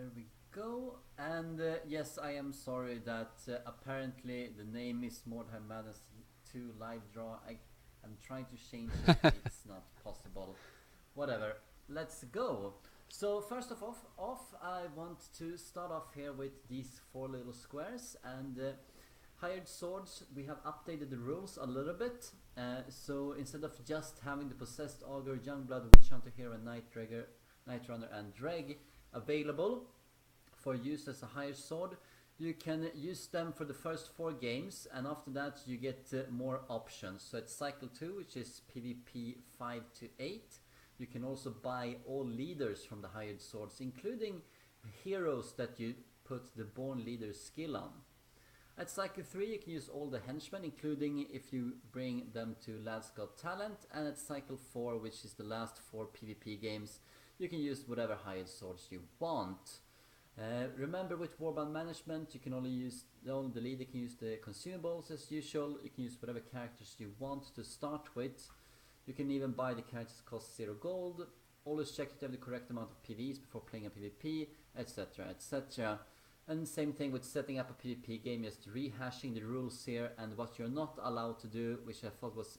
there we go. And yes, I am sorry that apparently the name is Mordheim Madness 2 Live Draw. I'm trying to change it. It's not possible. Whatever. Let's go. So first of off, I want to start off here with these four little squares and hired swords. We have updated the rules a little bit. So instead of just having the possessed augur, youngblood, witch hunter, hero, and night runner, and dreg available for use as a hired sword, you can use them for the first 4 games, and after that you get more options. So it's cycle 2, which is PvP 5 to 8. You can also buy all leaders from the hired swords, including heroes that you put the born leader skill on. At cycle 3 you can use all the henchmen, including if you bring them to Lads Got Talent, and at cycle 4, which is the last 4 PvP games, you can use whatever hired swords you want. Remember, with Warband management you can only use, the leader can use the consumables as usual. You can use whatever characters you want to start with. You can even buy the characters that cost 0 gold. Always check that you have the correct amount of PVs before playing a PvP, etc, etc. And same thing with setting up a PvP game, just rehashing the rules here and what you're not allowed to do, which I thought was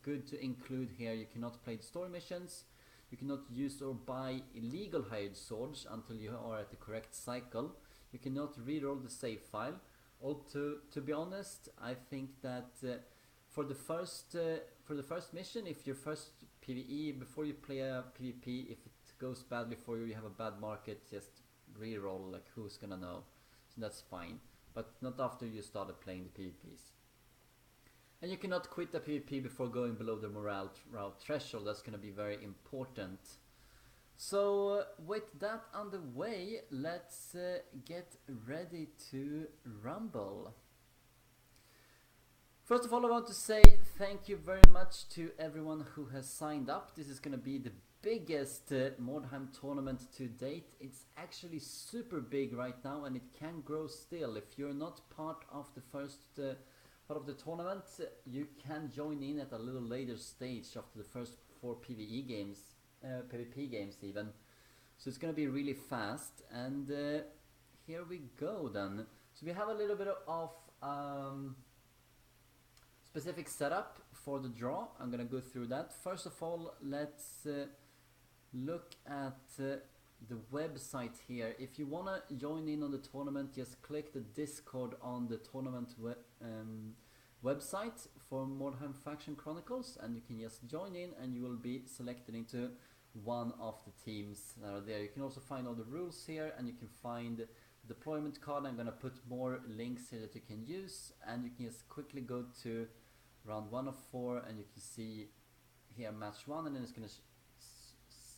good to include here. You cannot play the story missions. You cannot use or buy illegal hired swords until you are at the correct cycle. You cannot reroll the save file. To be honest, I think that for the first mission, if your first PvE, before you play a PvP, if it goes badly for you, you have a bad market, just reroll, like who's gonna know? So that's fine, but not after you started playing the PvPs. And you cannot quit the PvP before going below the morale route threshold. That's gonna be very important. So with that on the way, let's get ready to rumble. First of all, I want to say thank you very much to everyone who has signed up. This is going to be the biggest Mordheim tournament to date. It's actually super big right now, and it can grow still. If you're not part of the first part of the tournament, you can join in at a little later stage after the first 4 PvE games, PvP games even. So it's going to be really fast, and here we go then. So we have a little bit of specific setup for the draw. I'm gonna go through that. First of all, let's look at the website here. If you wanna join in on the tournament, just click the Discord on the tournament website for Mordheim Faction Chronicles, and you can just join in and you will be selected into one of the teams that are there. You can also find all the rules here, and you can find the deployment card. I'm gonna put more links here that you can use, and you can just quickly go to round 1 of 4, and you can see here match 1, and then it's going to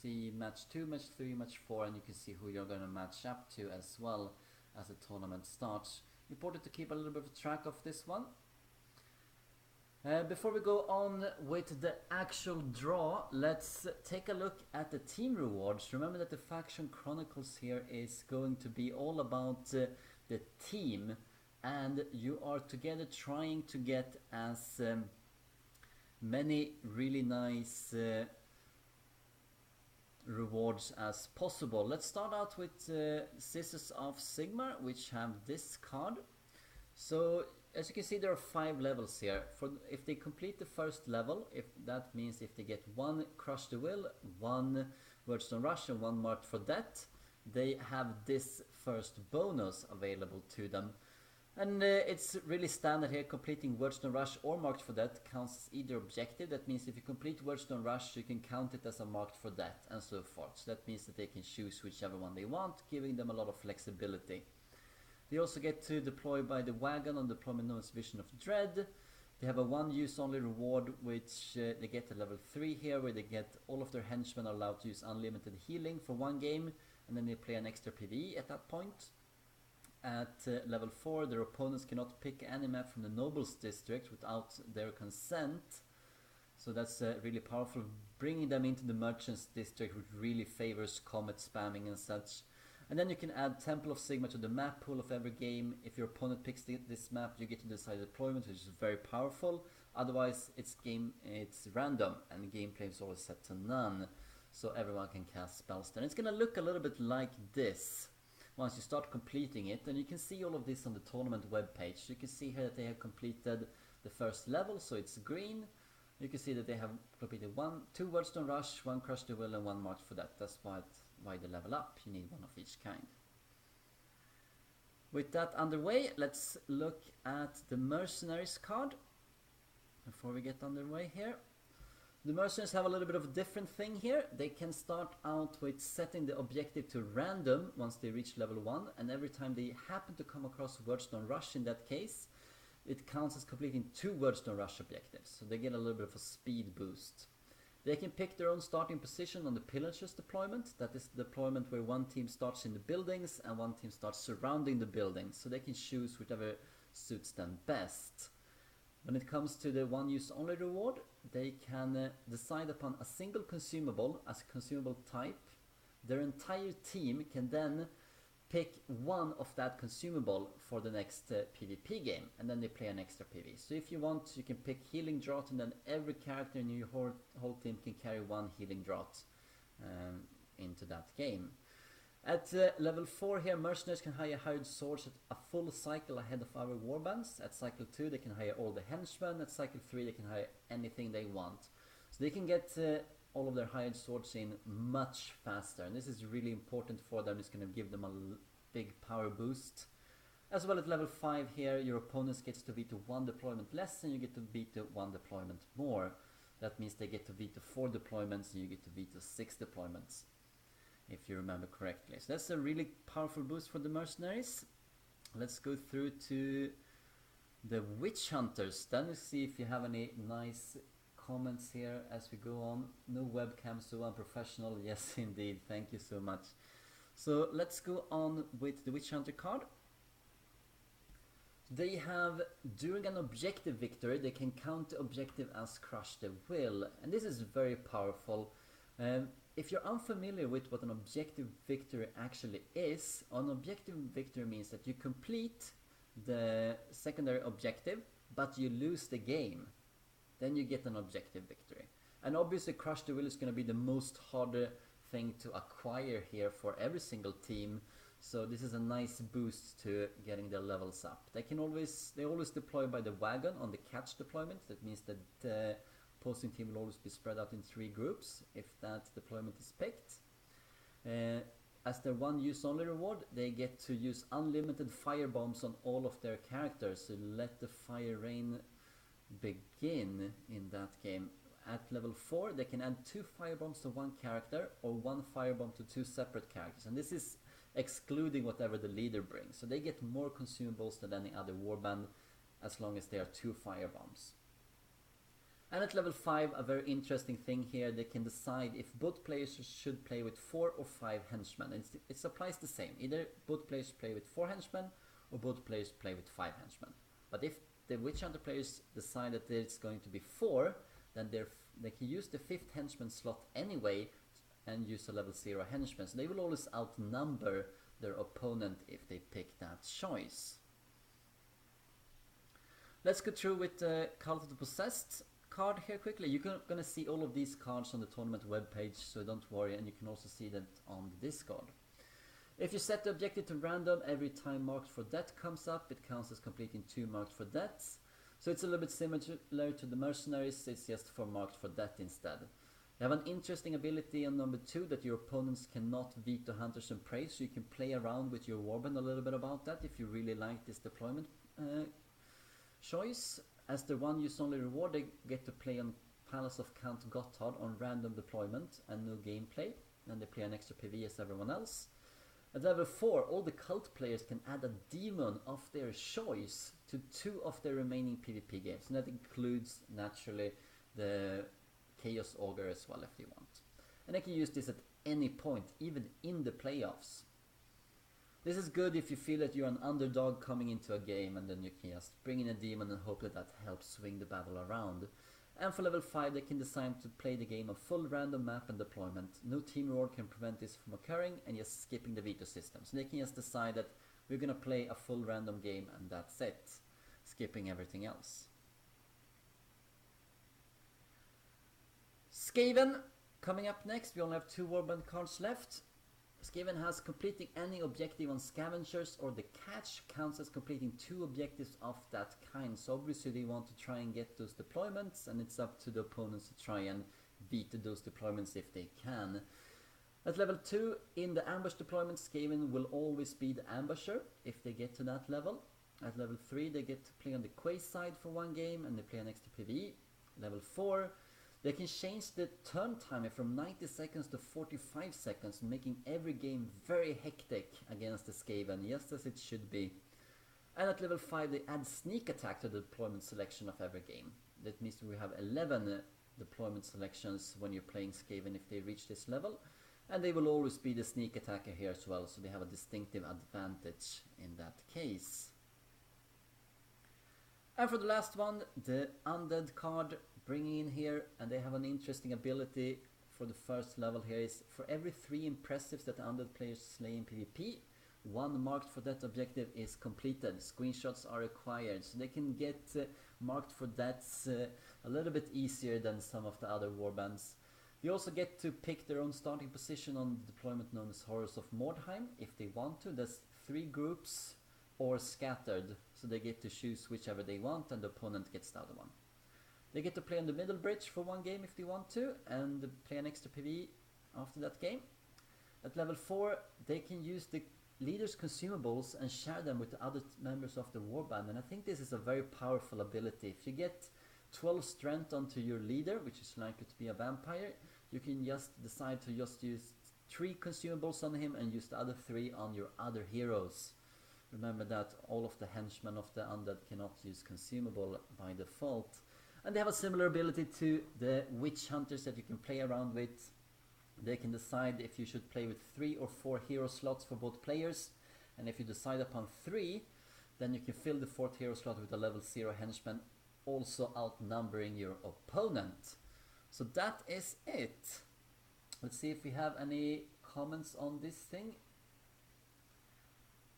see match 2, match 3, match 4, and you can see who you're going to match up to as well as the tournament starts. Important to keep a little bit of track of this one. Before we go on with the actual draw, let's take a look at the team rewards. Remember that the Faction Chronicles here is going to be all about the team, and you are together trying to get as many really nice rewards as possible. Let's start out with Sisters of Sigmar, which have this card. So as you can see, there are 5 levels here. If they complete the first level, that means if they get 1 Crush the Will, 1 Wordstone Rush, and 1 Marked for Death, they have this first bonus available to them. And it's really standard here. Completing Wordstone Rush or Marked for Death counts as either objective. That means if you complete Wordstone Rush, you can count it as a Marked for Death, and so forth. So that means that they can choose whichever one they want, giving them a lot of flexibility. They also get to deploy by the wagon on deployment known as Vision of Dread. They have a 1 use only reward, which they get at level 3 here, where they get all of their henchmen are allowed to use unlimited healing for 1 game, and then they play an extra PvE at that point. At level 4, their opponents cannot pick any map from the Nobles District without their consent. So that's really powerful. Bringing them into the Merchants District, which really favors comet spamming and such. And then you can add Temple of Sigma to the map pool of every game. If your opponent picks this map, you get to decide deployment, which is very powerful. Otherwise, it's random, and gameplay is always set to none, so everyone can cast spells there. And it's gonna look a little bit like this. once you start completing it. And you can see all of this on the tournament webpage. You can see here that they have completed the first level, so it's green. You can see that they have completed 2 Wordstone Rush, 1 Crush the Will, and 1 March for that. That's why they level up. You need one of each kind. With that underway, let's look at the Mercenaries card before we get underway here. The Mercenaries have a little bit of a different thing here. They can start out with setting the objective to random once they reach level 1, and every time they happen to come across Wordstone Rush in that case, it counts as completing 2 Wordstone Rush objectives, so they get a little bit of a speed boost. They can pick their own starting position on the Pillagers deployment. That is the deployment where one team starts in the buildings and one team starts surrounding the buildings, so they can choose whichever suits them best. When it comes to the one use only reward, they can decide upon a single consumable as a consumable type. Their entire team can then pick one of that consumable for the next PvP game, and then they play an extra PvP. So if you want, you can pick Healing Draught, and then every character in your whole team can carry 1 Healing Draught into that game. At level 4 here, Mercenaries can hire hired swords at a full cycle ahead of our warbands. At cycle 2 they can hire all the henchmen. At cycle 3 they can hire anything they want. So they can get all of their hired swords in much faster, and this is really important for them. It's going to give them a big power boost. As well, at level 5 here, your opponents gets to veto 1 deployment less and you get to veto 1 deployment more. That means they get to veto 4 deployments and you get to veto 6 deployments, if you remember correctly. So that's a really powerful boost for the Mercenaries. Let's go through to the Witch Hunters. Then we'll see if you have any nice comments here as we go on. No webcam, so unprofessional. Yes, indeed. Thank you so much. So let's go on with the Witch Hunter card. They have, during an objective victory, they can count the objective as Crush the Will. And this is very powerful. If you're unfamiliar with what an objective victory actually is, an objective victory means that you complete the secondary objective, but you lose the game. Then you get an objective victory. And obviously Crush the Will is going to be the most harder thing to acquire here for every single team. So this is a nice boost to getting their levels up. They always deploy by the wagon on the catch deployment. That means that the opposing team will always be spread out in 3 groups if that deployment is picked. As their one use only reward, they get to use unlimited fire bombs on all of their characters. So let the fire rain begin in that game. At level 4 they can add 2 firebombs to 1 character or 1 firebomb to 2 separate characters, and this is excluding whatever the leader brings. So they get more consumables than any other warband as long as they are 2 firebombs. And at level 5, a very interesting thing here, they can decide if both players should play with 4 or 5 henchmen. It applies the same, either both players play with 4 henchmen or both players play with 5 henchmen. But if the Witch Hunter players decide that it's going to be 4, then they can use the 5th henchman slot anyway and use a level 0 henchman. So they will always outnumber their opponent if they pick that choice. Let's go through with the Cult of the Possessed card here quickly. You're gonna see all of these cards on the tournament webpage, so don't worry, and you can also see that on the Discord. If you set the objective to random, every time marked for death comes up, it counts as completing 2 marked for deaths. So it's a little bit similar to the Mercenaries, it's just for marked for death instead. You have an interesting ability on number 2 that your opponents cannot veto Hunters and Prey, so you can play around with your warband a little bit about that if you really like this deployment choice. As the one use only reward, they get to play on Palace of Count Gotthard on random deployment and no gameplay, and they play an extra PV as everyone else. At level 4, all the cult players can add a demon of their choice to 2 of their remaining PvP games, and that includes naturally the Chaos Ogre as well if they want. And they can use this at any point, even in the playoffs. This is good if you feel that you're an underdog coming into a game, and then you can just bring in a demon and hope that that helps swing the battle around. And for level 5 they can decide to play the game of full random map and deployment. No team reward can prevent this from occurring, and just skipping the veto system. So they can just decide that we're gonna play a full random game and that's it, skipping everything else. Skaven coming up next. We only have 2 warband cards left. Skaven has completing any objective on scavengers or the catch counts as completing 2 objectives of that kind. So obviously they want to try and get those deployments, and it's up to the opponents to try and veto those deployments if they can. At level 2, in the ambush deployment, Skaven will always be the ambusher if they get to that level. At level 3, they get to play on the Quace side for 1 game and they play an extra PvE. Level 4, they can change the turn timer from 90 seconds to 45 seconds, making every game very hectic against the Skaven, just as it should be. And at level 5, they add sneak attack to the deployment selection of every game. That means we have 11 deployment selections when you're playing Skaven if they reach this level. And they will always be the sneak attacker here as well, so they have a distinctive advantage in that case. And for the last one, the Undead card bringing in here, and they have an interesting ability for the first level here is for every 3 impressives that the Undead players slay in PvP, 1 marked for that objective is completed. Screenshots are required, so they can get marked for that a little bit easier than some of the other warbands. They also get to pick their own starting position on the deployment known as Horrors of Mordheim if they want to. There's 3 groups or scattered, so they get to choose whichever they want and the opponent gets the other one. They get to play on the middle bridge for 1 game if they want to and play an extra PvE after that game. At level 4, they can use the leader's consumables and share them with the other members of the warband, and I think this is a very powerful ability. If you get 12 strength onto your leader, which is likely to be a vampire, you can just decide to just use 3 consumables on him and use the other 3 on your other heroes. Remember that all of the henchmen of the undead cannot use consumable by default. And they have a similar ability to the witch hunters that you can play around with. They can decide if you should play with 3 or 4 hero slots for both players, and if you decide upon 3, then you can fill the 4th hero slot with a level 0 henchman, also outnumbering your opponent. So that is it. Let's see if we have any comments on this thing.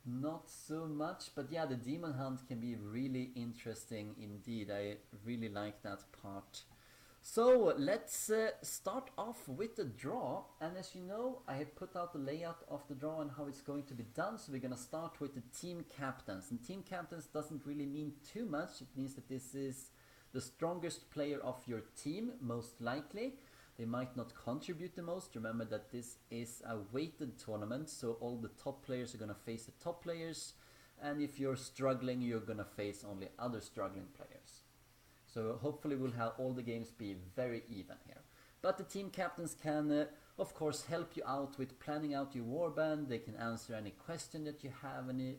Not so much, but yeah, the demon hunt can be really interesting indeed. I really like that part. So let's start off with the draw, and as you know, I have put out the layout of the draw and how it's going to be done. So we're gonna start with the team captains, and team captains doesn't really mean too much. It means that this is the strongest player of your team, most likely. They might not contribute the most. Remember that this is a weighted tournament, so all the top players are gonna face the top players, and if you're struggling, you're gonna face only other struggling players. So hopefully we'll have all the games be very even here. But the team captains can, of course, help you out with planning out your warband. They can answer any question that you have any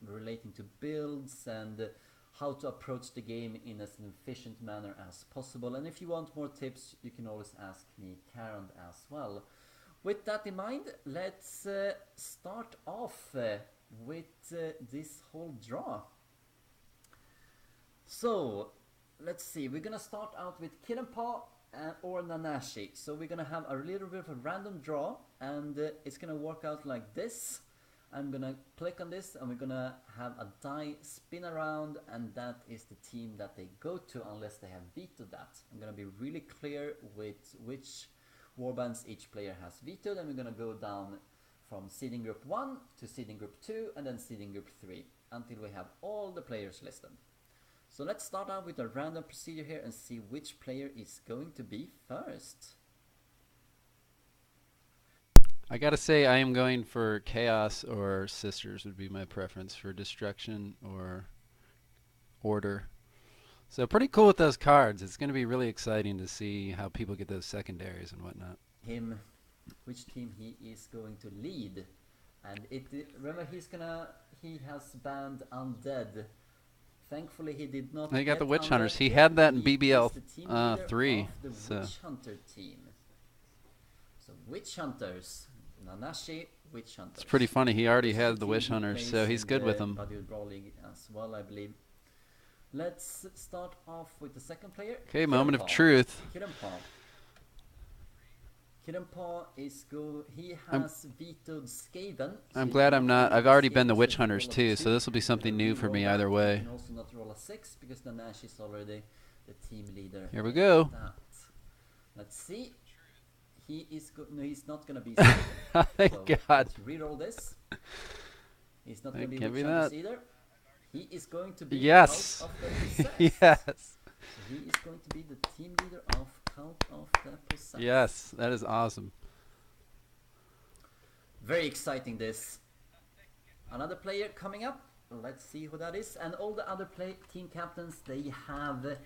relating to builds and how to approach the game in as an efficient manner as possible. And if you want more tips, you can always ask me, Karen, as well. With that in mind, let's start off with this whole draw. So let's see, we're gonna start out with Kiranpa or Nanashi. So we're gonna have a little bit of a random draw, and it's gonna work out like this. I'm gonna click on this and we're gonna have a die spin around, and that is the team that they go to unless they have vetoed that. I'm gonna be really clear with which warbands each player has vetoed, and we're gonna go down from seeding group 1 to seeding group 2 and then seeding group 3 until we have all the players listed. So let's start out with a random procedure here and see which player is going to be first. I gotta say, I am going for Chaos or Sisters would be my preference for Destruction or Order. So pretty cool with those cards. It's gonna be really exciting to see how people get those secondaries and whatnot. Which team he is going to lead, and remember he has banned Undead. Thankfully, he did not. He got the Witch Hunters. He had that in BBL 3. The Witch Hunter team. So Witch Hunters, Nanashi, Witch Hunters. It's pretty funny. He already has the Witch Hunters, so he's good with them. Brawl League as well, I believe. Let's start off with the second player. Okay, moment of truth. Kiranpa is he has vetoed Skaven. I'm glad I'm not. I've already been the Witch Hunters too, so this will be something new for me either way. You can also not roll a 6 because Nanashi is already the team leader. Here we go. Let's see. No, he's not gonna be Skaven. Thank So God. let's reroll this. He's not gonna be Can't be Witch Hunters that. either. He is going to be Yes. Cult of the Possessed. Yes. So he is going to be the team leader of Cult of the Possessed. Yes. That is awesome. Very exciting this. Another player coming up. Let's see who that is. And all the other team captains, they have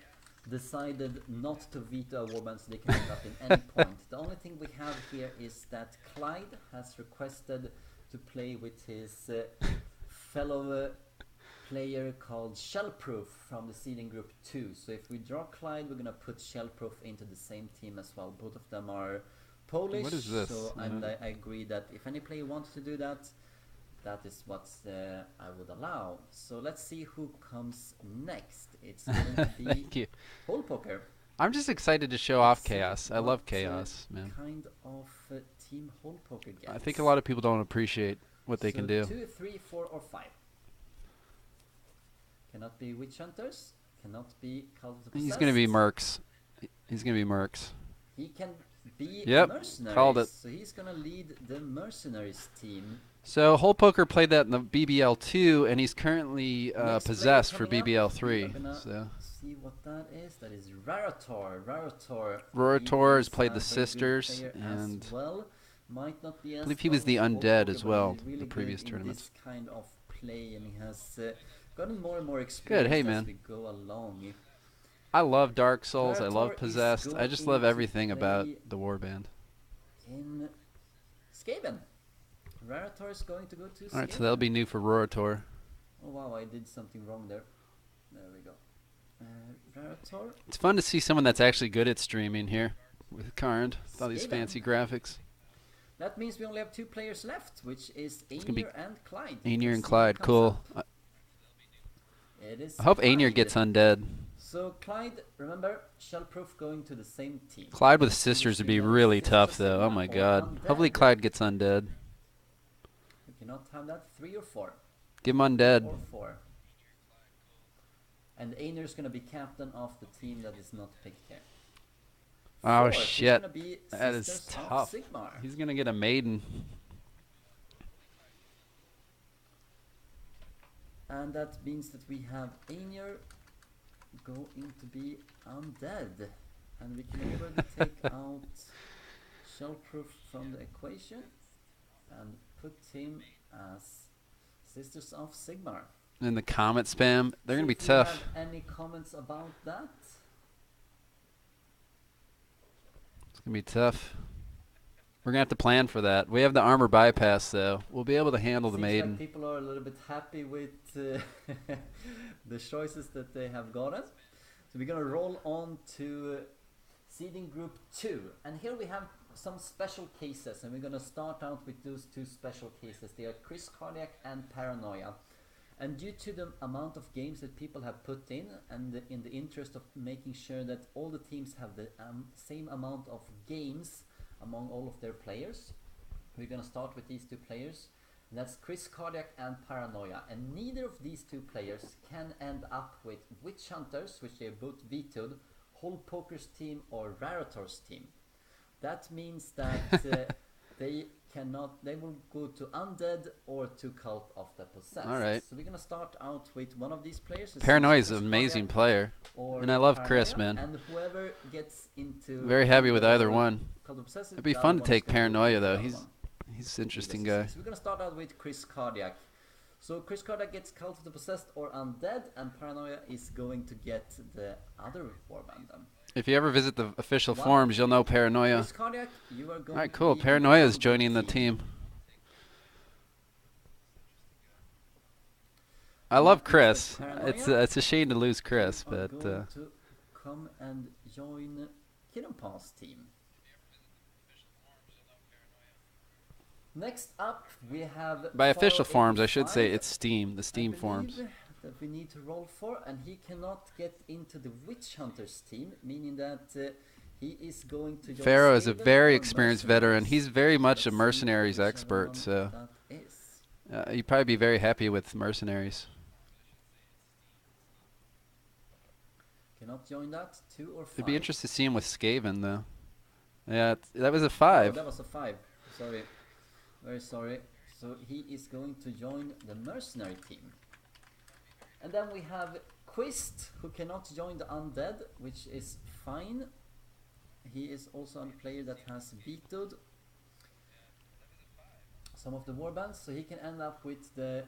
decided not to veto a warband, so they can end up in any point. The only thing we have here is that Clyde has requested to play with his fellow player called Shellproof from the seeding group 2. So if we draw Clyde, we're gonna put Shellproof into the same team as well. Both of them are Polish. What is this? So and I agree that if any player wants to do that, that is what I would allow. So let's see who comes next. It's going to be Thank you. Hole Poker. I'm just excited to show off Let's see chaos. I what, love chaos, man. kind of team Hole Poker gets. I think a lot of people don't appreciate what they can do. 2, 3, 4, or 5. Cannot be Witch Hunters. Cannot be Cult of the Possessed. He's going to be Mercs. He's going to be Mercs. He can be Yep, Mercenaries. called it. So he's going to lead the Mercenaries team. So Hole Poker played that in the BBL2, and he's currently Next possessed player for coming up, BBL3. we're gonna So see what that is. That is Rarator. Rarator has he played is the a very good Sisters, player and as well. Might not be as I believe he was the strong as Undead Hole as Poker, well, but he's really the previous good in tournaments. this kind of play, and he has gotten more and more experience Hey, as man. we go along. I love Dark Souls. I love Rarator is Possessed. I just going love to everything about play the Warband. in Skaven. Rarator is going to go to All right, so Skaven. that'll be new for Rarator. Oh wow, I did something wrong there. There we go. Rarator. It's fun to see someone that's actually good at streaming here with Karnd. With all these Skaven. fancy graphics. That means we only have 2 players left, which is gonna be Ainir and Clyde. Ainir Let's and see Clyde, who comes cool. up. It is I hope Ainir Clyde. gets undead. So Clyde, remember, Shellproof going to the same team. Clyde with Let's see Sisters which would we be go. really Sisters tough, though. Oh Sigma my or god. Hopefully Undead. Clyde gets undead. We cannot have that. 3 or 4. Give him undead. Or 4. And Ainir's going to be captain of the team that is not picked here. Oh, Fourth is shit. gonna be That is Sisters of tough. Sigmar. He's going to get a maiden. And that means that we have Ainir going to be undead. And we can already take out Shellproof from the equation and put him as Sisters of Sigmar. And the Comet spam, they're going to be If you tough. have any comments about that? It's going to be tough. We're going to have to plan for that. We have the armor bypass, though. We'll be able to handle the Seems maiden. like people are a little bit happy with the choices that they have gotten. So we're gonna roll on to seeding group 2, and here we have some special cases, and we're gonna start out with those 2 special cases. They are Chris Cardiac and Paranoia. And due to the amount of games that people have put in, and in the interest of making sure that all the teams have the same amount of games among all of their players, we're gonna start with these 2 players. And that's Chris Cardiac and Paranoia. And neither of these 2 players can end up with Witch Hunters, which they both vetoed, Hole Poker's team or Rarator's team. That means that they will go to Undead or to Cult of the Possessed. All right. So we're gonna start out with one of these players. Paranoia is Chris an amazing Cardiac player. or And I love Paranoia, Chris, man. And whoever gets into Very happy with Undead either or one. Cult of the Possessed, It'd be the fun other to one is take gonna go Paranoia, to the though. other He's one. an interesting So guy. we're gonna start out with Chris Cardiac. So Chris Cardiac gets Cult of the Possessed or Undead, and Paranoia is going to get the other warband. If you ever visit the official Wow. forums, you'll know Paranoia. Chris Cardiac, you are going All right, to cool. be Paranoia on is joining the team. I love Chris. It's a shame to lose Chris, You are but going to come and join Kidonpa's team. Next up, we have by official Faro forums, I should say 85, it's Steam, the Steam I forums. believe that we need to roll for, and he cannot get into the Witch Hunters team, meaning that he is going to join Pharaoh is a Skaven very or experienced Mercenaries. veteran. He's very much a Let's see mercenaries whichever expert, one so that is. you'd probably be very happy with mercenaries. Cannot join that. 2 or 5. It'd be interesting to see him with Skaven, though. Yeah, that was a Oh, 5. that was a 5. Sorry. Very sorry. So he is going to join the mercenary team. And then we have Quist, who cannot join the undead, which is fine. He is also a player that has vetoed some of the warbands, so he can end up with the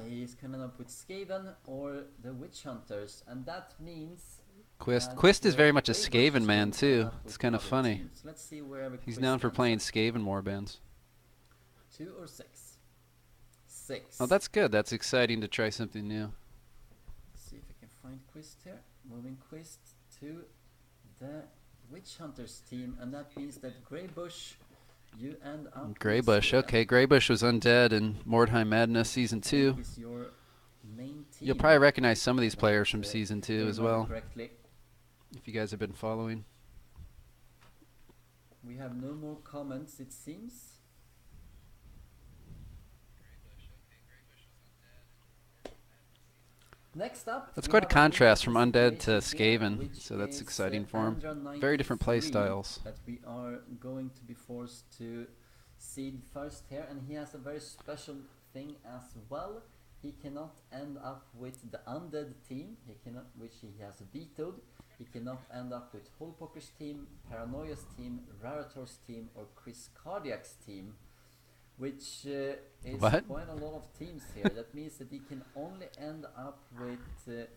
he's gonna end up with Skaven or the Witch Hunters, and that means Quist is very much a Greybush Skaven is man going to end too. up It's with kind of other funny. teams. Let's see wherever He's Quist known for ends playing up. Skaven warbands. 2 or 6? 6. Oh, that's good. That's exciting to try something new. Let's see if I can find Quist here. Moving Quist to the Witch Hunters team, and that means that Greybush, you end up Greybush, with okay. Greybush was undead in Mordheim Madness Season 2. is your main team. You'll probably recognize some of these That, players from Season 2 as well, correctly. if you guys have been following. We have no more comments, it seems. Next up, That's we quite a have contrast from interesting undead to situation here, Skaven, which so that's is, exciting for him. Andra Very different play 93 styles. that we are going to be forced to seed first here, and he has a very special thing as well. He cannot end up with the undead team, which he has vetoed. He cannot end up with Holpoker's team, Paranoia's team, Rarator's team, or Chris Cardiac's team, which is What? quite a lot of teams here. That means that he can only end up with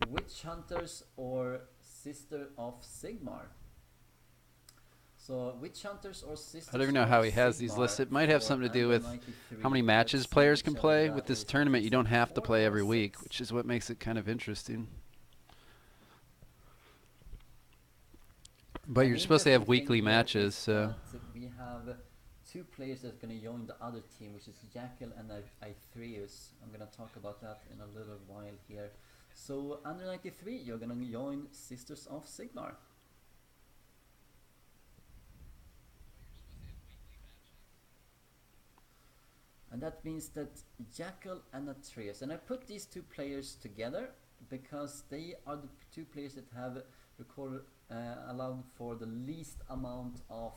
Witch Hunters or Sister of Sigmar. So Witch Hunters or Sisters I don't even know of how he has these Sigmar listed. It might have for something to do with Under 93. how many matches Let's see players can whichever play. that With this is. tournament, you Is don't it have to 4 play or every week, 6? which is what makes it kind of interesting. But An you're supposed to have interesting thing weekly here matches, is so that we have 2 players that are going to join the other team, which is Jackal and Aethreus. I'm going to talk about that in a little while here. So under 93, you're going to join Sisters of Sigmar. And that means that Jackal and Atreus, and I put these 2 players together because they are the 2 players that have allowed for the least amount of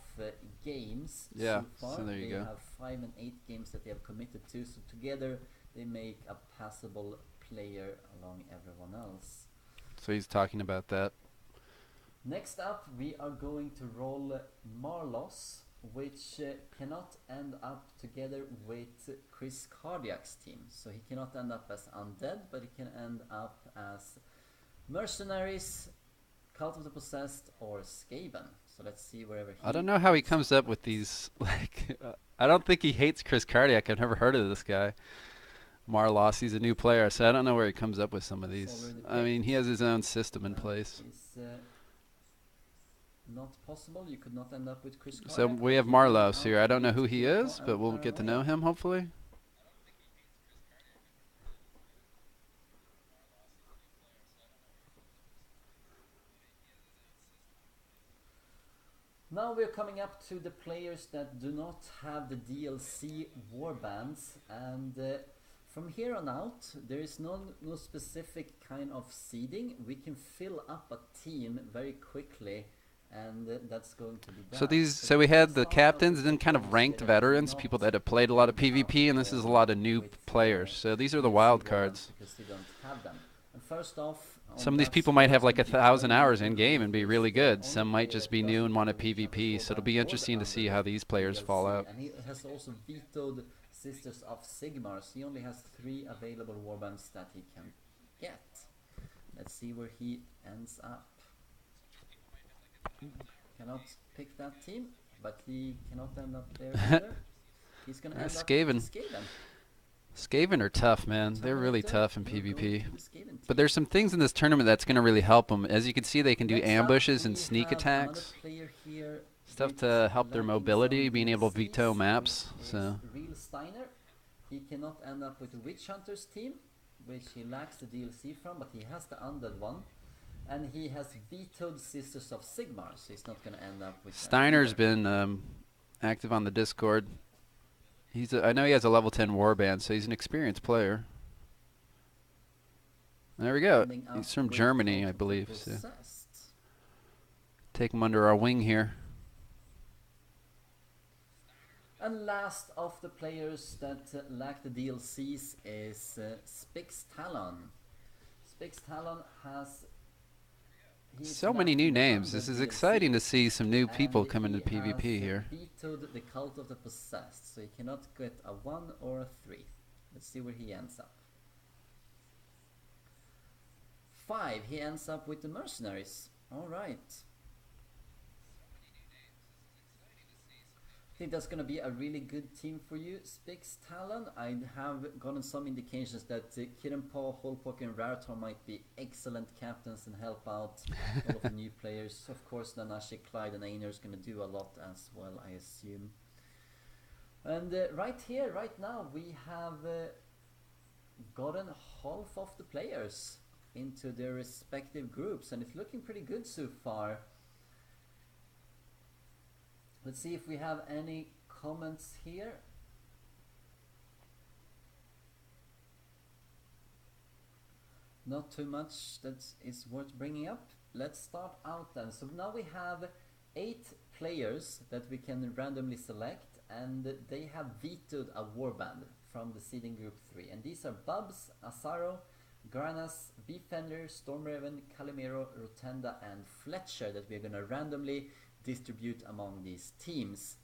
games yeah, so far. so there you They go. have 5 and 8 games that they have committed to, so together they make a passable player along everyone else. So he's talking about that. Next up, we are going to roll Marlos, which cannot end up together with Chris Cardiac's team. So he cannot end up as undead, but he can end up as mercenaries, Cult of the Possessed, or Skaven. So let's see wherever he... I don't know how he comes up with these. Like, I don't think he hates Chris Cardiac. I've never heard of this guy. Marlos, he's a new player, so I don't know where he comes up with some of these. I mean, he has his own system in place. Is not possible. You could not end up with Chris So Cardiac. we have You can Marlos here. I don't know outwit who he Kiko is, and but we'll get to know Paranoia. him, hopefully. Now we're coming up to the players that do not have the DLC warbands, and from here on out there is no specific kind of seeding. We can fill up a team very quickly, and that's going to be that. So we had the captains and then kind of ranked veterans, people that have played a lot of PvP, and this is a lot of new players. So these are the wild cards. Because they don't have them. And first off, Some of these people might have like 1,000 hours in game and be really good. Some might just be new and want a PvP. So it'll be interesting to see how these players fall out. And he has also vetoed Sisters of Sigmar. So he only has 3 available warbands that he can get. Let's see where he ends up. Cannot pick that team, but he cannot end up there either. He's gonna end up Skaven. with Skaven. Skaven are tough, man. They're really tough in PvP. But there's some things in this tournament that's going to really help them. As you can see, they can do ambushes and sneak attacks. Stuff to help their mobility, being able to veto maps. So Real Steiner. He cannot end up with the Witch Hunters team, which he lacks the DLC from, but he has the undead one. And he has vetoed Sisters of Sigmar, so he's not going to end up with that Steiner's either. been active on the Discord. I know he has a level 10 warband, so he's an experienced player. There we go. Ending He's up from with Germany, Cult I of the believe. So Possessed. take him under our wing here. And last of the players that lack the DLCs is Spix Talon. Spix Talon has So many new names. This is exciting to DLC, see some new people and come into he PvP has here. vetoed the Cult of the Possessed, so he cannot get a 1 or a 3. Let's see where he ends up. 5, he ends up with the Mercenaries. Alright. I think that's gonna be a really good team for you, Spix Talon. I have gotten some indications that Kirenpa, Holpock and Raritor might be excellent captains and help out all of the new players. Of course, Nanashi, Clyde and Einar is gonna do a lot as well, I assume. And right here, right now, we have gotten half of the players into their respective groups, and it's looking pretty good so far. Let's see if we have any comments here. Not too much that is worth bringing up. Let's start out then. So now we have 8 players that we can randomly select, and they have vetoed a warband from the seeding group 3. And these are Bubs, Asaro, Granas, Beefender, Stormraven, Calimero, Rotenda and Fletcher that we're gonna randomly distribute among these teams.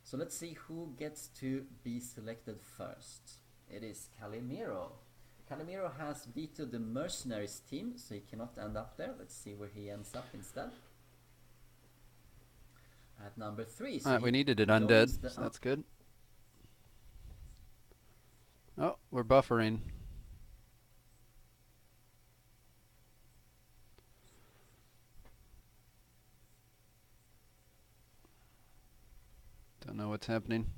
So let's see who gets to be selected first. It is Calimero. Calimero has vetoed the Mercenaries team, so he cannot end up there. Let's see where he ends up instead. At number 3. So Alright, we needed it undead, so that's good. Oh, we're buffering. Don't know what's happening.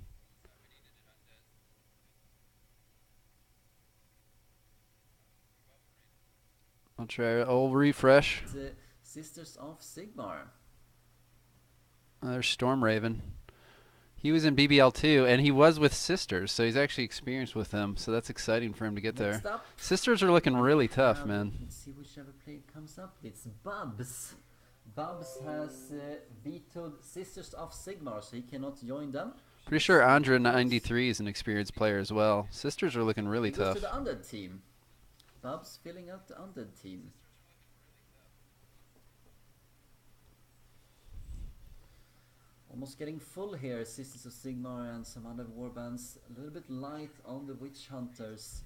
I'll try. I'll refresh. The Sisters of Sigmar. There's Stormraven. He was in BBL2, and he was with Sisters, so he's actually experienced with them. So that's exciting for him to get there. Up, Sisters are looking really tough, man. Let's see whichever player comes up. It's Bubs. Bubs has vetoed Sisters of Sigmar, so he cannot join them. Pretty sure Andra 93 is an experienced player as well. Sisters are looking really he goes tough. To the undead team. Bubs filling out the undead team. Almost getting full here. Sisters of Sigmar and some other warbands. A little bit light on the Witch Hunters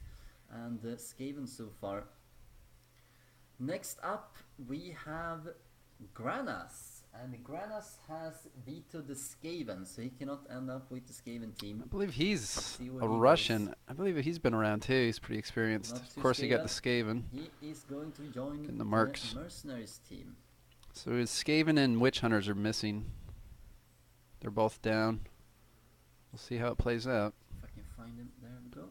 and Skaven so far. Next up we have Granas. And Granas has vetoed the Skaven, so he cannot end up with the Skaven team. I believe he's a Russian. I believe he's been around too. He's pretty experienced. Of course, he got the Skaven. He is going to join the Mercs. Mercenaries team. So his Skaven and Witch Hunters are missing. They're both down. We'll see how it plays out. If I can find him, there we go.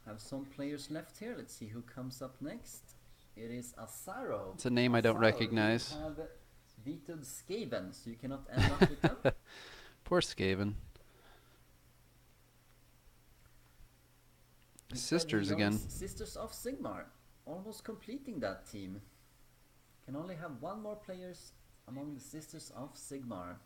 Have some players left here. Let's see who comes up next. It is Asaro. It's a name I don't recognize. You have vetoed Skaven, so you cannot end up with them. Poor Skaven. Sisters again. Sisters of Sigmar. Almost completing that team. Can only have 1 more players among the Sisters of Sigmar.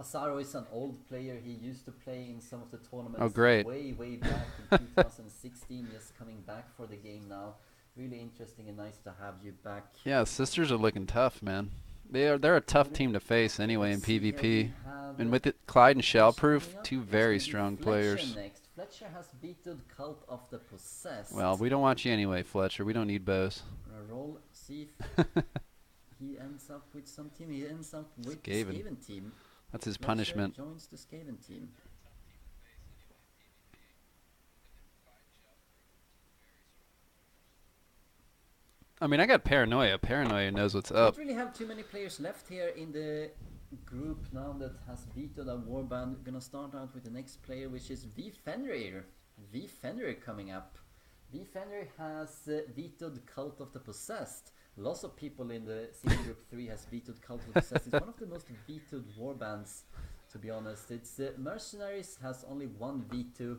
Asaro is an old player. He used to play in some of the tournaments way back in 2016. Just coming back for the game now. Really interesting and nice to have you back. Yeah, Sisters are looking tough, man. They're a tough team to face anyway in PvP. And with it, Clyde and Shellproof, 2 very strong players. Next. Fletcher has vetoed Cult of the Possessed. Well, we don't want you anyway, Fletcher. We don't need bows. Roll, see if he ends up with some team. He ends up with the Skaven team. That's his Fletcher punishment. Joins the Skaven team. I mean, I got Paranoia. Paranoia knows what's up. Don't really have too many players left here in the group now that has vetoed a warband. Gonna start out with the next player, which is V Fenrir. V Fenrir coming up. V Fenrir has vetoed Cult of the Possessed. Lots of people in the season group 3 has vetoed Cult of the Possessed. It's one of the most vetoed warbands, to be honest. It's Mercenaries has only 1 veto,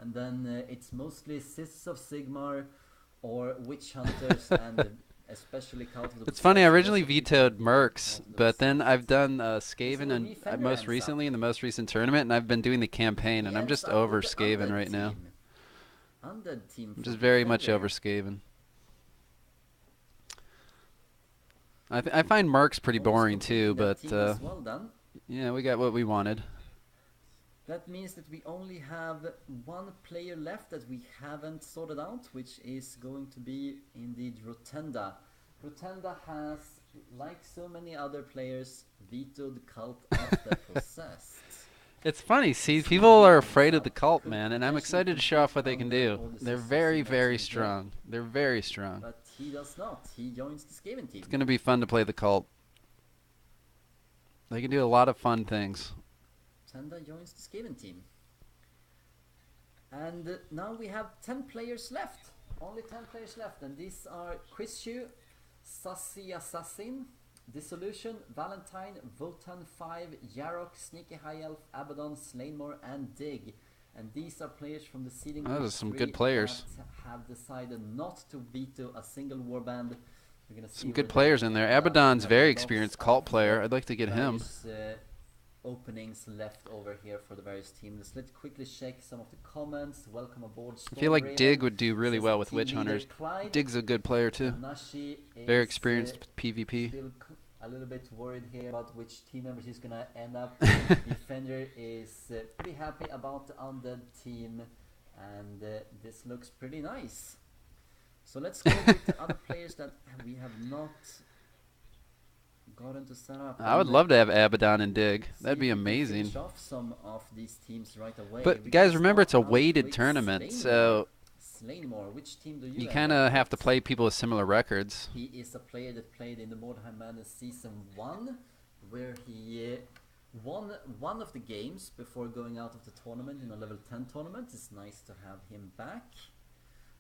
and then it's mostly Sisters of Sigmar or Witch Hunters and especially Cult of the It's funny, I Possessed, originally lots of people vetoed do Mercs, Cult of the but then Possessed. I've done This is Skaven where and Defender most ends recently up. in the most recent tournament, and I've been doing the campaign, He and I'm ends just up over with the Skaven Undead right now. team. Undead team I'm for just very much Defender. over Skaven. I find Mercs pretty Almost boring too, completing that but team as well then. yeah, we got what we wanted. That means that we only have one player left that we haven't sorted out, which is going to be indeed Rotenda. Rotenda has, like so many other players, vetoed Cult of the Possessed. It's funny, see, So people he are ends afraid of the up cult, could man, and I'm potentially excited to show off what they compete can under do. all the They're sisters very, in that very team here. strong. They're very strong. But he does not. He joins the Skaven team. It's going to be fun to play the cult. They can do a lot of fun things. Rotenda joins the Skaven team. And now we have 10 players left. Only 10 players left. And these are Quizshu, Sassy Assassin, Dissolution, Valentine, Votan 5, Yarok, Sneaky High Elf, Abaddon, Slainmore, and Dig. And these are players from the seeding Those group are some 3 good players. that have decided not to veto a single warband. We're gonna see Some where good they players in there. end up. Abaddon's We have very lots experienced of cult player. I'd like to get him. various, openings left over here for the various teams. Let's quickly check some of the comments. Welcome aboard. I feel like Dig would do really well with Witch Team leader Hunters. Clyde. Dig's a good player too. Nashi Very is, experienced with PvP. Still a little bit worried here about which team members he's gonna end up. Defender is pretty happy about the Undead team, and this looks pretty nice. So let's go with the other players that we have not gotten to set up. I would And, love to have Abaddon and Dig. see That'd be if we can amazing. finish off some of these teams right away. But We guys, can remember start it's a out weighted with tournament, Slainmore. so Slainmore, which team do you you end kind up of have to with? play people with similar records. He is a player that played in the Mordheim Madness Season 1, where he won one of the games before going out of the tournament in a level 10 tournament. It's nice to have him back.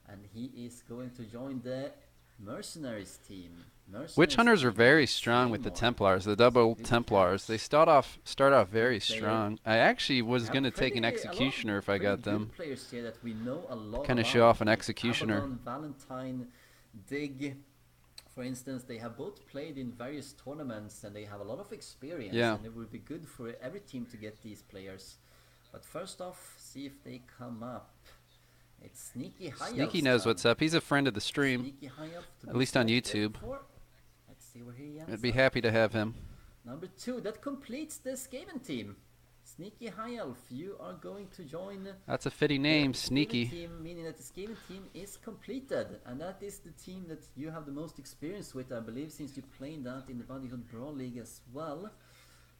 And he is going to join the Mercenaries team. Witch Hunters are team very with strong with the Slainmore. Templars, the double Good Templars. catch. They start off very Good player. strong. I actually was Yeah, going to take an pretty- a lot of Executioner if I pretty got good them. players here that we know a lot Kinda about. show off an Like Executioner. Abaddon, Valentine, Dig, for instance, they have both played in various tournaments and they have a lot of experience. Yeah. And it would be good for every team to get these players. But first off, see if they come up. It's Sneaky High Sneaky Elf's knows turn. what's up. He's a friend of the stream. Sneaky High Elf to At be least on selected YouTube. for. Let's see where he ends I'd be up. happy to have him. Number 2, that completes the Skaven team. Sneaky High Elf, you are going to join That's a fitting name, the Skaven Sneaky. team, meaning that the Skaven team is completed, and that is the team that you have the most experience with, I believe, since you played that in the Bodyhood Brawl League as well.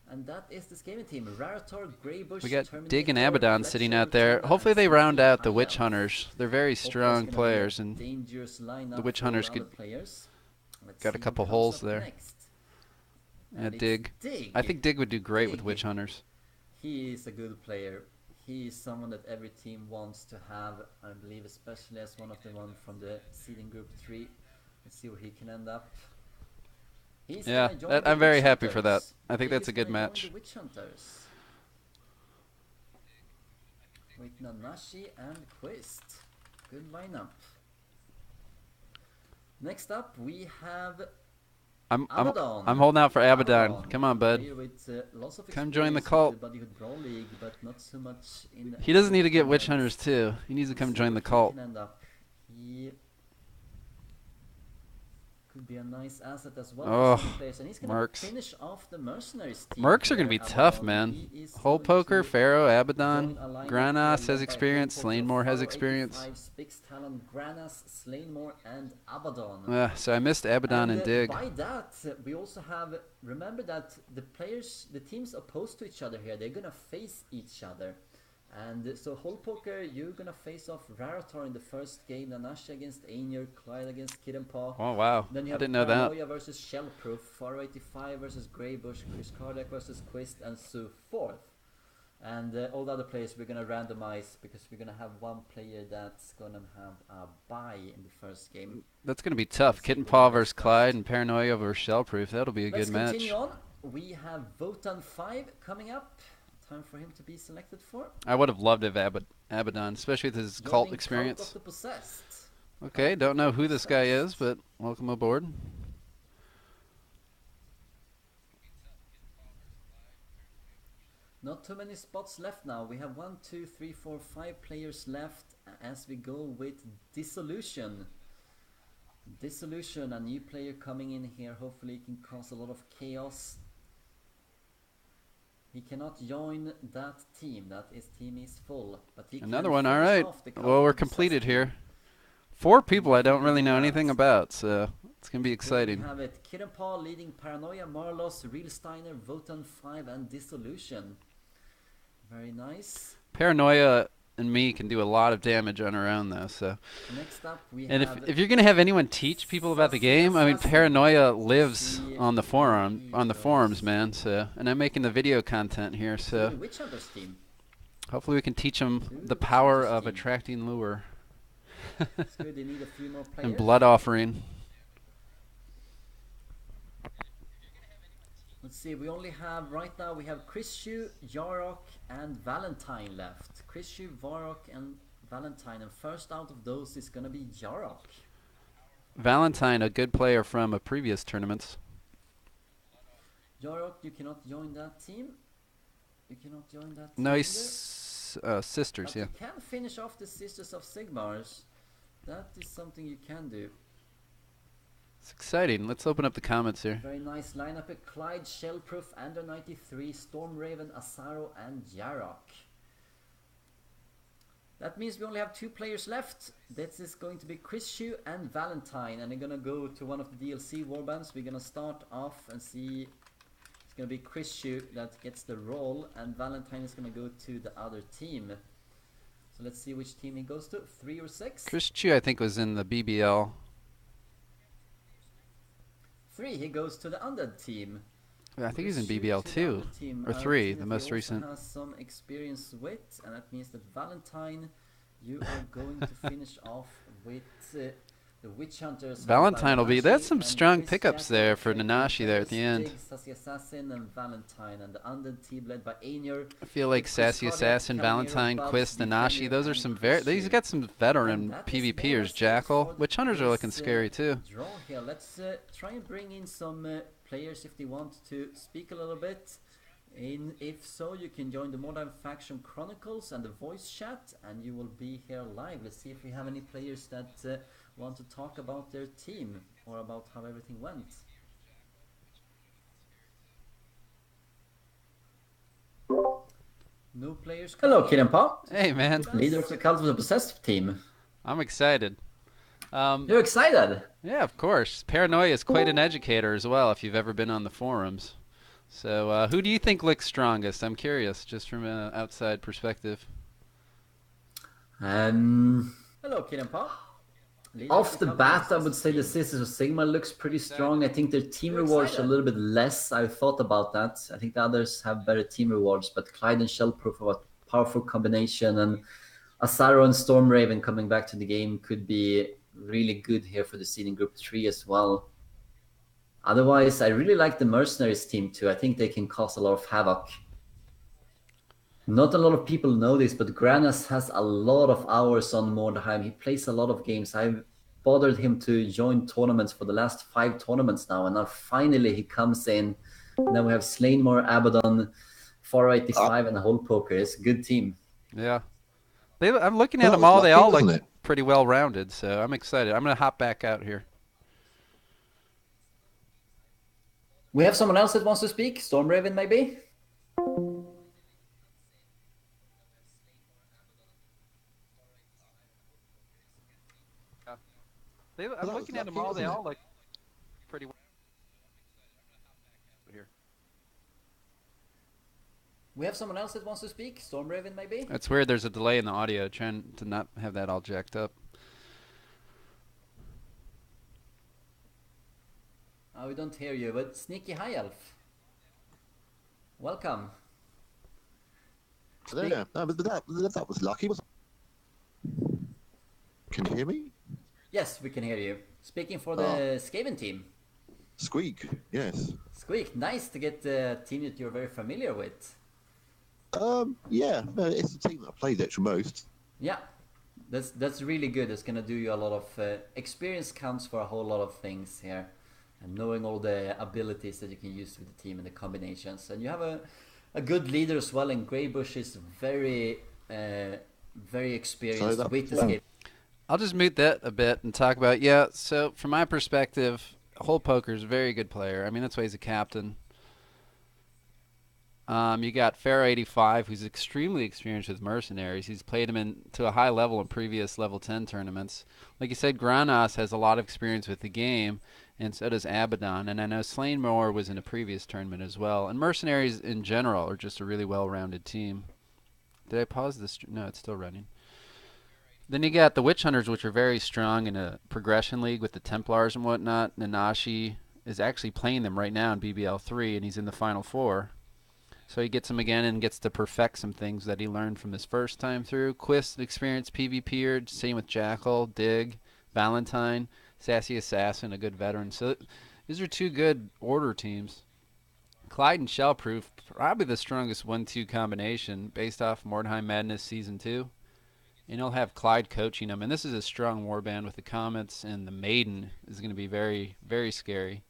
And that is the Skaven team. Rarator, Greybush, We got Terminator, Dig and Abaddon sitting Fletcher, out there. Rotenda, Hopefully and they round Sneaky out the High Witch Elf. Hunters. They're very Hope that's strong gonna be a players, and dangerous lineup the Witch for Hunters the could- other players. Let's got a see who couple comes holes up there. next. Yeah, And it's Dig. Dig. I think Dig would do great with Dig. Witch Hunters. He is a good player. He is someone that every team wants to have, I believe, especially as one of the one from the seeding group 3. Let's see where he can end up. He's Yeah, gonna join that- the I'm very Witch happy for that. Hunters. I think He that's is a good gonna join match. the Witch Hunters. With Nanashi and Quist. Good lineup. Next up, we have I'm Abaddon. holding out for Abaddon. Come on, bud. Player with, lots of Come join the experience cult. with the Bodyhood Brawl League, but not so much in the He doesn't need to get Witch tournaments. Hunters too. He needs to come Let's join see the where he cult. can end up. He could be a nice asset as well. Oh, for some players. And he's gonna Mercs. finish off the Mercenaries team. Mercs are here, gonna be tough, Abaddon. man. He is Hole going Poker, to Pharaoh, Abaddon, join a lineup Granas led has by experience, Hole Poker, Slainmore has Pharaoh, experience. 85, Spix Talon, Granas, Slainmore, and Abaddon. So I missed Abaddon and Dig. By that, we also have, remember that the players, the teams opposed to each other here, they're gonna face each other. And so Hole Poker, you're gonna face off Rarator in the first game, Nanashi against Ainur, Clyde against Kid and Paw. Oh wow, Then you I have didn't know that. Paranoia versus Shellproof, Faro 85 versus Greybush, Chris Cardiac versus Quist, and so forth. And all the other players we're gonna randomize because we're gonna have one player that's gonna have a bye in the first game. That's gonna be tough. Kit and Paw versus Clyde and Paranoia versus Shellproof. That'll be a Let's good match. continue on. We have Votan 5 coming up. Time for him to be selected for. I would have loved to have Abaddon, especially with his cult Joining experience. Cult of the Possessed. Okay, don't know who this guy is, but welcome aboard. Not too many spots left now. We have 1, 2, 3, 4, 5 players left as we go with Dissolution. Dissolution, a new player coming in here. Hopefully he can cause a lot of chaos. He cannot join that team. His team is full. But he Another can one, all finish right. off the Well, we're Cult completed Obsessed here. team. 4 people I don't Can really do know that. anything about, so it's going to be Here exciting. we have it. Kieran Paul leading Paranoia, Marlos, Real Steiner, Votan 5 and Dissolution. Very nice. Paranoia and me can do a lot of damage on our own, though. So, Next up we and have if you're going to have anyone teach people about the game, I mean, Paranoia lives on the forums, man. So, and I'm making the video content here, so the Witch Hunters team. hopefully we can teach them Dude, the power Witch Hunters of team. attracting lure It's good, they need a few more players. and blood offering. Let's see, we only have, right now we have Chrishu, Yarok and Valentine left. Chrishu, Varrock and Valentine, and first out of those is gonna be Yarok. Valentine, a good player from a previous tournaments. Yarok, you cannot join that team. You cannot join that team. No, either. he's sisters, But yeah. you can finish off the Sisters of Sigmars. That is something you can do. It's exciting. Let's open up the comments here. Very nice lineup with Clyde, Shellproof, Ander 93, Stormraven, Asaro and Yarok. That means we only have 2 players left. This is going to be Chrishu and Valentine, and they're gonna go to one of the DLC warbands. We're gonna start off and see. It's gonna be Chrishu that gets the role, and Valentine is gonna go to the other team. So let's see which team he goes to. 3 or 6? Chris Chu, I think, was in the BBL. 3. He goes to the Undead team. I think he's in Chrishu BBL to the too, Undead team. or A 3, team the that most he also recent. has some experience with, and that means that Valentine, you are going to finish off with the Witch Hunters. Valentine will be. That's some and strong Chris pickups Jackal, there for Frank Nanashi there at the Contreras, end. Stig, Sassy Assassin, and Valentine, and the Undead team led by Ainur. I feel like Chris Sassy Cardiac, Assassin, Calimero, Valentine, Bubs, Quist, Nanashi. Defender, Those are and some He's Chrishu. got some veteran And that is more or PvPers. less it Jackal. for Witch Hunters are looking this, scary too. Draw here. Let's try and bring in some players if they want to speak a little bit. If so, you can join the Mordheim faction Chronicles and the voice chat, and you will be here live. Let's see if we have any players that want to talk about their team or about how everything went. No players. Hello, Kid and Pop. Hey man, Leader of the Cult of the Possessed team. I'm excited. You're excited? Yeah, of course. Paranoia is quite an educator as well, if you've ever been on the forums. So, who do you think looks strongest? I'm curious, just from an outside perspective. Hello, Kid and Pop. Off the bat, I would say the Sisters of Sigma looks pretty strong. I think their team rewards are a little bit less. I've thought about that. I think the others have better team rewards, but Clyde and Shellproof are a powerful combination, and Asaro and Stormraven coming back to the game could be really good here for the seeding group 3 as well. Otherwise, I really like the Mercenaries team too. I think they can cause a lot of havoc. Not a lot of people know this, but Granas has a lot of hours on Mordheim. He plays a lot of games. I've bothered him to join tournaments for the last 5 tournaments now, and now finally he comes in. And then we have Slainmore, Abaddon, 485, and Whole Poker. It's a good team. Yeah. I'm looking at them all. They all look pretty well rounded, so I'm excited. I'm going to hop back out here. We have someone else that wants to speak. Stormraven, maybe? I'm looking at them all. They all look pretty well. Here. We have someone else that wants to speak. Stormraven, maybe? That's weird. There's a delay in the audio. Trying to not have that all jacked up. We don't hear you, but Sneaky High Elf. Welcome. Yeah, no, but that was lucky. Can you hear me? Yes, we can hear you. Speaking for the Skaven team. Squeak, yes. Squeak, nice to get the team that you're very familiar with. Yeah, no, it's the team that I played actually most. Yeah. That's really good. It's gonna do you a lot of experience counts for a whole lot of things here, and knowing all the abilities that you can use with the team and the combinations. And you have a good leader as well. And Greybush is very experienced that- with the yeah. Skaven. I'll just mute that a bit and talk about, yeah, so from my perspective, Whole Poker's a very good player. I mean, that's why he's a captain. You got Pharaoh85, who's extremely experienced with mercenaries. He's played him to a high level in previous level 10 tournaments. Like you said, Granas has a lot of experience with the game, and so does Abaddon. And I know Slainmore was in a previous tournament as well. And mercenaries in general are just a really well-rounded team. Did I pause this? No, it's still running. Then you got the Witch Hunters, which are very strong in a progression league with the Templars and whatnot. Nanashi is actually playing them right now in BBL 3, and he's in the Final Four. So he gets them again and gets to perfect some things that he learned from his first time through. Quist, experienced PvPer, same with Jackal, Dig, Valentine, Sassy Assassin, a good veteran. So these are two good order teams. Clyde and Shellproof, probably the strongest 1-2 combination based off Mordheim Madness Season 2. And he'll have Clyde coaching him. And this is a strong warband with the Comets, and the Maiden is going to be very, very scary.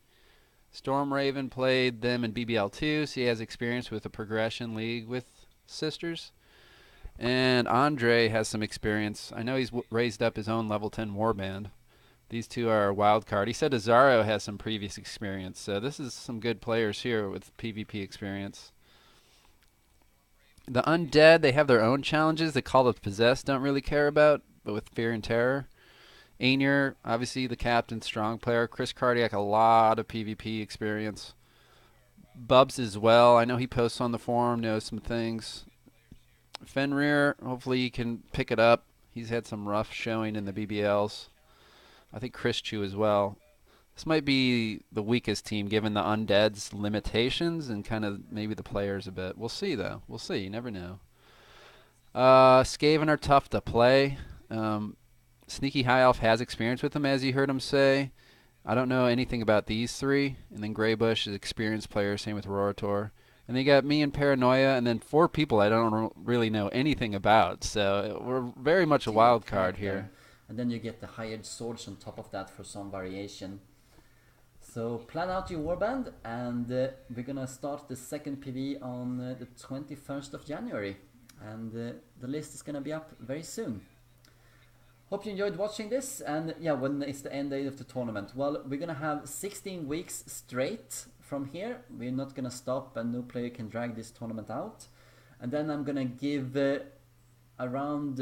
Storm Raven played them in BBL 2, so he has experience with a progression league with sisters. And Andre has some experience. I know he's raised up his own level 10 warband. These two are a wild card. He said Azaro has some previous experience, so this is some good players here with PvP experience. The Undead, they have their own challenges. The Call of Possessed don't really care about, but with Fear and Terror. Ainier, obviously the captain, strong player. Chris Cardiac, a lot of PvP experience. Bubs as well. I know he posts on the forum, knows some things. Fenrir, hopefully he can pick it up. He's had some rough showing in the BBLs. I think Chris Chu as well. This might be the weakest team given the Undead's limitations and kind of maybe the players a bit. We'll see, though. We'll see. You never know. Skaven are tough to play. Sneaky High Elf has experience with them, as you heard him say. I don't know anything about these three. And then Greybush is experienced player, same with Rorator. And they got me and Paranoia, and then 4 people I don't really know anything about. So we're very much a wild card here. And then you get the hired swords on top of that for some variation. So plan out your warband, and we're gonna start the second PV on the 21st of January. And the list is gonna be up very soon. Hope you enjoyed watching this, and yeah, when is the end date of the tournament? Well, we're gonna have 16 weeks straight from here. We're not gonna stop, and no player can drag this tournament out. And then I'm gonna give around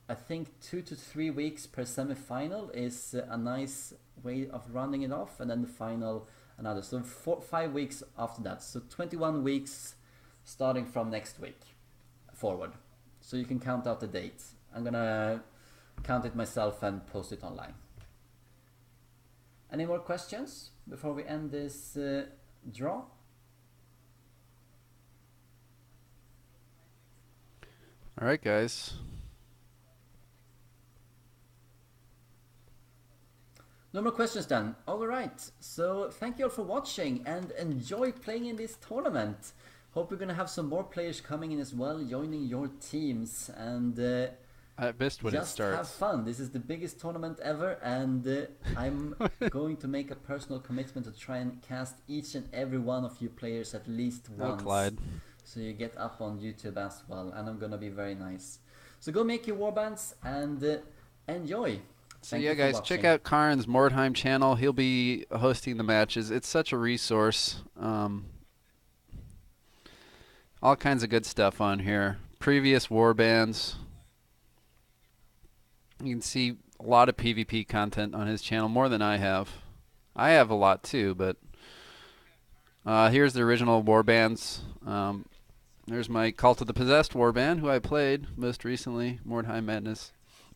I think 2 to 3 weeks per semi-final is a nice way of running it off, and then the final another. So 5 weeks after that. So 21 weeks starting from next week forward. So you can count out the dates. I'm gonna count it myself and post it online. Any more questions before we end this draw? All right, guys. No more questions then. Alright, so thank you all for watching and enjoy playing in this tournament. Hope we're gonna have some more players coming in as well, joining your teams, and I missed when it just starts. have fun. This is the biggest tournament ever, and I'm going to make a personal commitment to try and cast each and every one of you players at least once. Clyde. So you get up on YouTube as well, and I'm gonna be very nice. So go make your warbands and enjoy. So Thank yeah, you for guys, watching. check out Karin's Mordheim channel. He'll be hosting the matches. It's such a resource. All kinds of good stuff on here. Previous warbands. You can see a lot of PvP content on his channel, more than I have. I have a lot too, but here's the original warbands. There's my Cult of the Possessed warband, who I played most recently, Mordheim Madness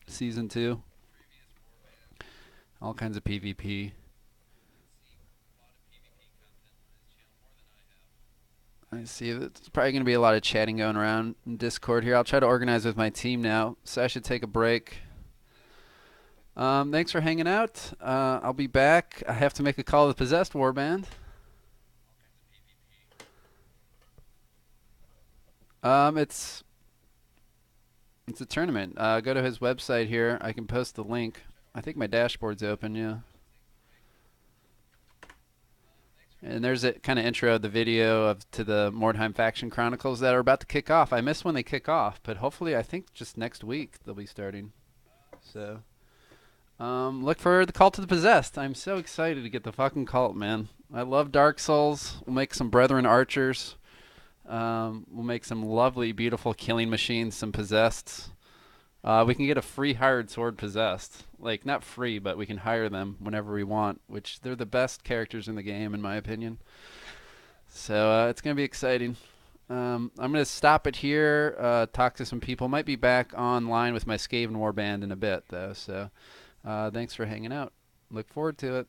Season 2. All kinds of PvP. I see there's probably going to be a lot of chatting going around in Discord here. I'll try to organize with my team now, so I should take a break. Thanks for hanging out. I'll be back. I have to make a Call of the Possessed warband. It's a tournament. Go to his website here. I can post the link. I think my dashboard's open, yeah. And there's a kind of intro of the video to the Mordheim Faction Chronicles that are about to kick off. I miss when they kick off, but hopefully I think just next week they'll be starting. So look for the Cult of the Possessed. I'm so excited to get the fucking cult, man. I love Dark Souls. We'll make some Brethren Archers. We'll make some lovely, beautiful killing machines, some Possessed. We can get a free hired sword Possessed. Like, not free, but we can hire them whenever we want, which they're the best characters in the game, in my opinion. So it's going to be exciting. I'm going to stop it here, talk to some people. Might be back online with my Skaven Warband in a bit, though. So thanks for hanging out. Look forward to it.